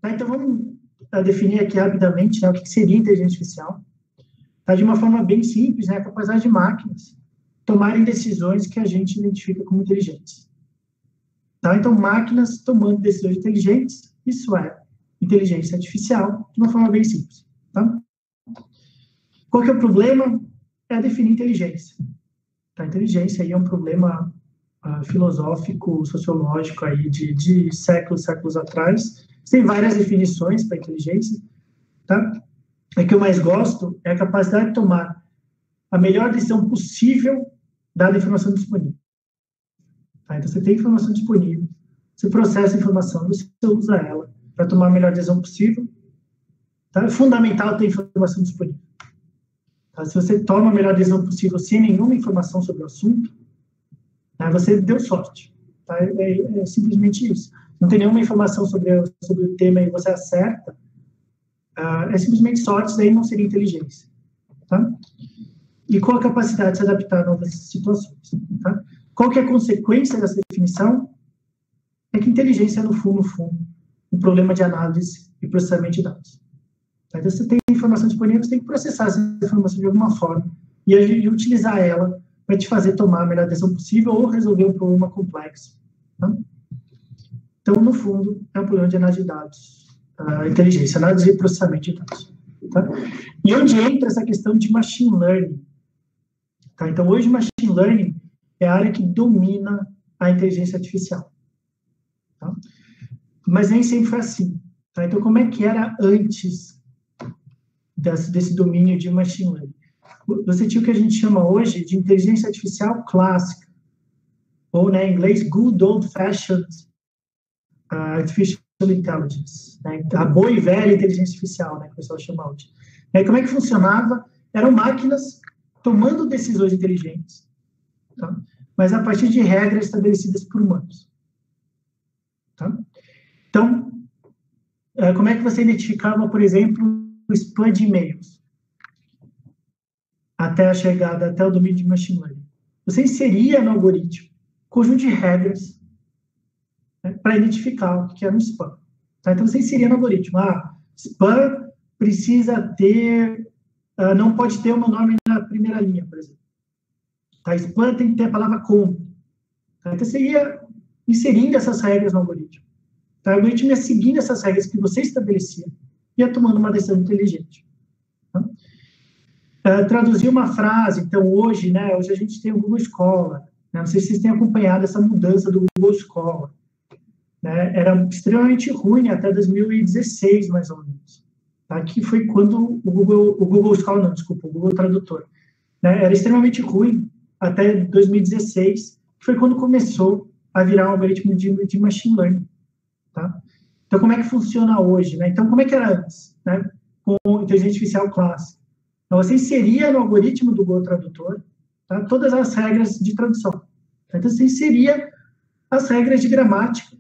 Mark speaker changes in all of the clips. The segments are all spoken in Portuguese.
Speaker 1: Tá? Então, vamos definir aqui rapidamente, né, o que seria inteligência artificial. Tá? De uma forma bem simples, né, a capacidade de máquinas tomarem decisões que a gente identifica como inteligentes. Tá? Então, máquinas tomando decisões inteligentes, isso é inteligência artificial, de uma forma bem simples. Tá? Qual que é o problema? É definir inteligência. Tá? Inteligência aí é um problema filosófico, sociológico aí de séculos atrás. Tem várias definições para inteligência. Tá? A que eu mais gosto é a capacidade de tomar a melhor decisão possível dada a informação disponível. Tá? Então, você tem informação disponível, você processa a informação, você usa ela para tomar a melhor decisão possível. Tá? É fundamental ter informação disponível. Tá? Se você toma a melhor decisão possível sem nenhuma informação sobre o assunto, né, você deu sorte. Tá? É simplesmente isso. Não tem nenhuma informação sobre o tema e você acerta, é simplesmente sorte, isso daí não seria inteligência. Tá? E qual a capacidade de se adaptar a novas situações? Tá? Qual que é a consequência dessa definição? É que inteligência é, no fundo, um problema de análise e processamento de dados. Tá? Então, você tem informação disponível, você tem que processar essa informação de alguma forma e utilizar ela para te fazer tomar a melhor decisão possível ou resolver um problema complexo. Tá? Então, no fundo, é um problema de análise de dados, inteligência, análise e processamento de dados. Tá? E onde entra essa questão de machine learning? Tá? Então, hoje, machine learning é a área que domina a inteligência artificial. Tá? Mas nem sempre foi assim. Tá? Então, como é que era antes desse domínio de machine learning? Você tinha o que a gente chama hoje de inteligência artificial clássica, ou, né, em inglês, good old-fashioned artificial intelligence, né? A boa e velha inteligência artificial, né, que o pessoal chama hoje. Como é que funcionava? Eram máquinas tomando decisões inteligentes, tá? Mas a partir de regras estabelecidas por humanos. Tá? Então, como é que você identificava, por exemplo, o spam de e-mails? Até a chegada, até o domínio de machine learning. Você inseria no algoritmo um conjunto de regras, né, para identificar o que era um spam. Tá? Então, você inseria no algoritmo. Spam precisa ter, não pode ter uma nome na primeira linha, por exemplo. Tá? Spam tem que ter a palavra como. Tá? Então, você ia inserindo essas regras no algoritmo. Tá? O algoritmo ia seguindo essas regras que você estabelecia e ia tomando uma decisão inteligente. Tá? Traduzir uma frase, então, hoje, né, hoje a gente tem o Google Scholar, né, não sei se vocês têm acompanhado essa mudança do Google Scholar, né, era extremamente ruim até 2016, mais ou menos, tá, que foi quando o Google Scholar, não, desculpa, o Google Tradutor, né, era extremamente ruim até 2016, que foi quando começou a virar um algoritmo de machine learning, tá? Então, como é que funciona hoje, né? Então, como é que era antes, né, com inteligência artificial clássica? Então, você inseria no algoritmo do Google Tradutor, tá, todas as regras de tradução. Então, você inseria as regras de gramática,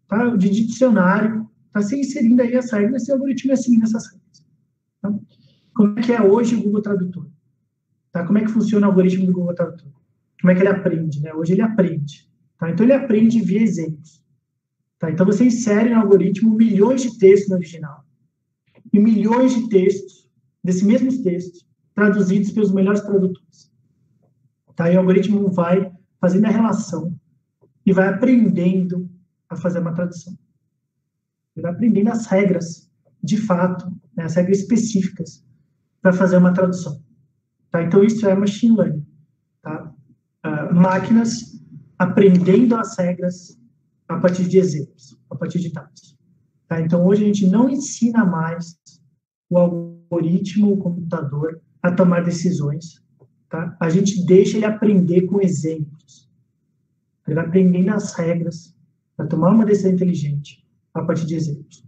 Speaker 1: tá, de dicionário, tá, você inserindo aí as regras, e o algoritmo ia seguindo essas regras. Tá? Como é que é hoje o Google Tradutor? Tá? Como é que funciona o algoritmo do Google Tradutor? Como é que ele aprende? Né? Hoje ele aprende. Tá? Então, ele aprende via exemplos. Tá? Então, você insere no algoritmo milhões de textos no original e milhões de textos desses mesmos textos, traduzidos pelos melhores tradutores. Tá? E o algoritmo vai fazendo a relação e vai aprendendo a fazer uma tradução. Ele vai aprendendo as regras, de fato, né, as regras específicas para fazer uma tradução. Tá? Então, isso é machine learning. Tá? Máquinas aprendendo as regras a partir de exemplos, a partir de dados. Tá? Então, hoje a gente não ensina mais o algoritmo, o computador, a tomar decisões. Tá? A gente deixa ele aprender com exemplos. Ele vai aprendendo as regras para tomar uma decisão inteligente a partir de exemplos.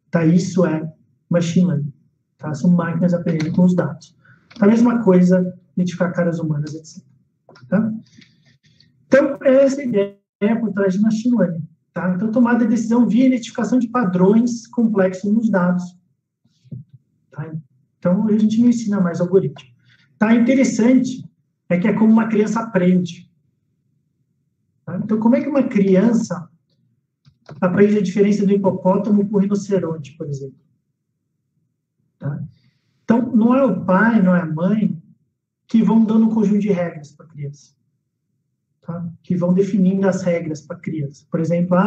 Speaker 1: Tá? Isso é machine learning. Tá? São máquinas aprendendo com os dados. A mesma coisa, identificar caras humanas, etc. Tá? Então, essa é a ideia por trás de machine learning. Tá? Então, tomada de decisão via identificação de padrões complexos nos dados. Tá? Então, a gente não ensina mais algoritmo. Tá? Interessante é que é como uma criança aprende. Tá? Então, como é que uma criança aprende a diferença do hipopótamo para o rinoceronte, por exemplo. Tá? Então, não é o pai, não é a mãe que vão dando um conjunto de regras para a criança. Tá? Que vão definindo as regras para a criança. Por exemplo,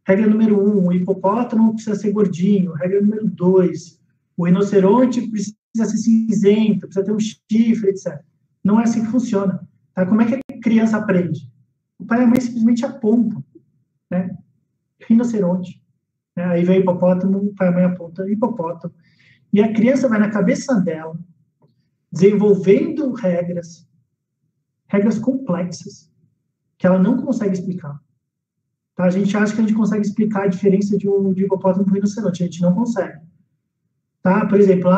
Speaker 1: regra número 1, o hipopótamo precisa ser gordinho. Regra número 2, o rinoceronte precisa ser cinzento, precisa ter um chifre, etc. Não é assim que funciona. Tá? Como é que a criança aprende? O pai e a mãe simplesmente apontam. Né? Rinoceronte. Né? Aí vem o hipopótamo, o pai e a mãe apontam hipopótamo. E a criança vai na cabeça dela, desenvolvendo regras complexas, que ela não consegue explicar. Tá? A gente acha que a gente consegue explicar a diferença de hipopótamo para um rinoceronte. A gente não consegue. Tá? Por exemplo,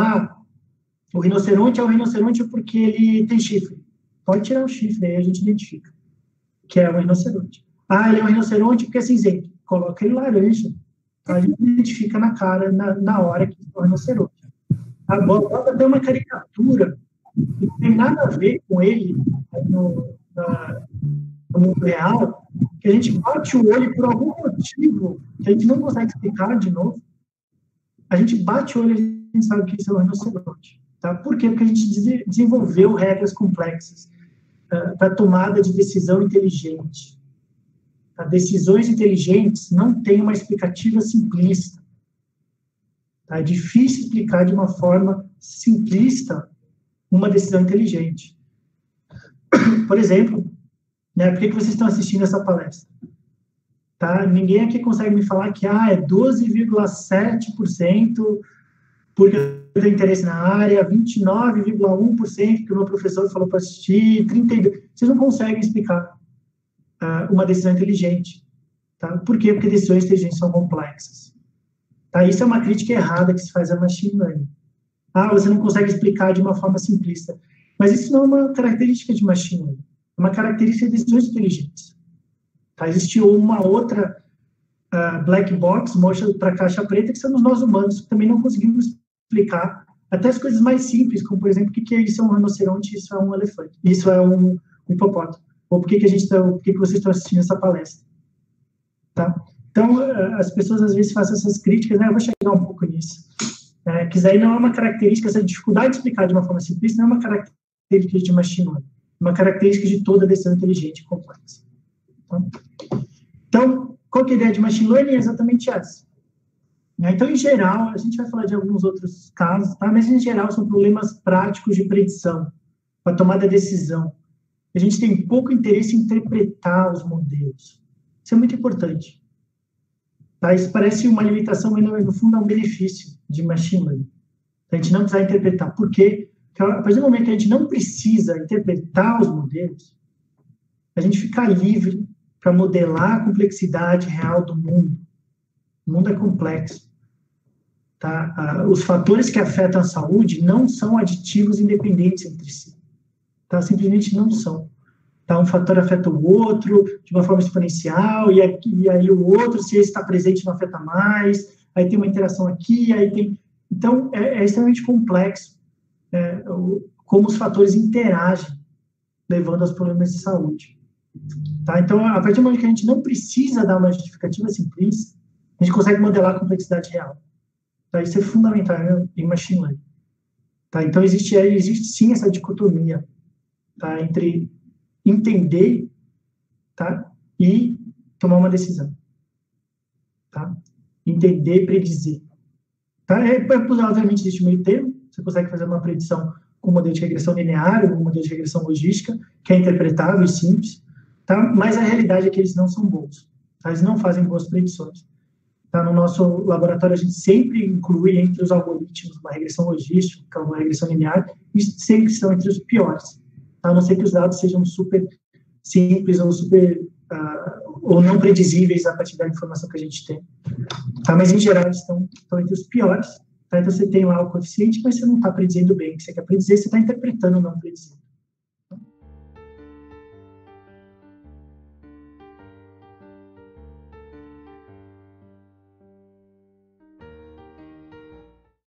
Speaker 1: o rinoceronte é o rinoceronte porque ele tem chifre. Pode tirar o chifre, aí a gente identifica que é um rinoceronte. Ele é um rinoceronte porque é cinzento. Coloca ele laranja. Tá? A gente identifica na cara, na hora que é um rinoceronte. Bota até uma caricatura que não tem nada a ver com ele no mundo real, que a gente bate o olho por algum motivo que a gente não consegue explicar de novo. A gente bate o olho e a gente sabe que isso é um rinoceronte. Tá? Por quê? Porque a gente desenvolveu regras complexas para tomada de decisão inteligente. Tá? Decisões inteligentes não têm uma explicativa simplista. Tá? É difícil explicar de uma forma simplista uma decisão inteligente. Por exemplo, né, por que vocês estão assistindo essa palestra? Tá? Ninguém aqui consegue me falar que é 12,7% porque eu tenho interesse na área, 29,1% que o meu professor falou para assistir, 32%. Vocês não conseguem explicar uma decisão inteligente. Tá? Por quê? Porque decisões inteligentes são complexas. Tá? Isso é uma crítica errada que se faz a machine learning. Você não consegue explicar de uma forma simplista. Mas isso não é uma característica de machine learning. É uma característica de decisões inteligentes. Tá? Existe uma outra black box, mostra para caixa preta, que somos nós humanos, que também não conseguimos explicar até as coisas mais simples, como, por exemplo, o que é isso é um rinoceronte, isso é um elefante, isso é um hipopótamo. Ou por que vocês estão assistindo essa palestra. Tá? Então, as pessoas às vezes fazem essas críticas, né? Eu vou chegar um pouco nisso. Que isso aí não é uma característica, essa dificuldade de explicar de uma forma simplista não é uma característica de machine learning, é uma característica de toda decisão inteligente e complexa. Tá? Então, qual que é a ideia de machine learning? É exatamente essa. Então, em geral, a gente vai falar de alguns outros casos, tá? Mas em geral são problemas práticos de predição, para tomada de decisão. A gente tem pouco interesse em interpretar os modelos. Isso é muito importante. Tá? Isso parece uma limitação, mas no fundo é um benefício de machine learning. A gente não precisa interpretar. Por quê? Porque a partir do momento que a gente não precisa interpretar os modelos, a gente fica livre para modelar a complexidade real do mundo. O mundo é complexo. Tá? Os fatores que afetam a saúde não são aditivos independentes entre si. Tá? Simplesmente não são. Tá? Um fator afeta o outro de uma forma exponencial, e aí o outro, se esse está presente, não afeta mais, aí tem uma interação aqui, aí tem... Então, é extremamente complexo como os fatores interagem, levando aos problemas de saúde. Tá? Então, a partir do momento que a gente não precisa dar uma justificativa simplista, a gente consegue modelar a complexidade real. Tá? Isso é fundamental em machine learning. Tá? Então, existe sim essa dicotomia, tá? Entre entender, tá? E tomar uma decisão. Tá? Entender e predizer. Tá? Obviamente, existe um meio termo. Você consegue fazer uma predição com um modelo de regressão linear ou um modelo de regressão logística, que é interpretável e simples. Tá? Mas a realidade é que eles não são bons. Tá? Eles não fazem boas predições. Tá? No nosso laboratório, a gente sempre inclui entre os algoritmos uma regressão logística, uma regressão linear, e sempre estão entre os piores. Tá? A não ser que os dados sejam super simples ou ou não predizíveis a partir da informação que a gente tem. Tá? Mas, em geral, eles estão entre os piores. Tá? Então, você tem lá o coeficiente, mas você não está predizindo bem o que você quer predizer, você está interpretando, não predizindo.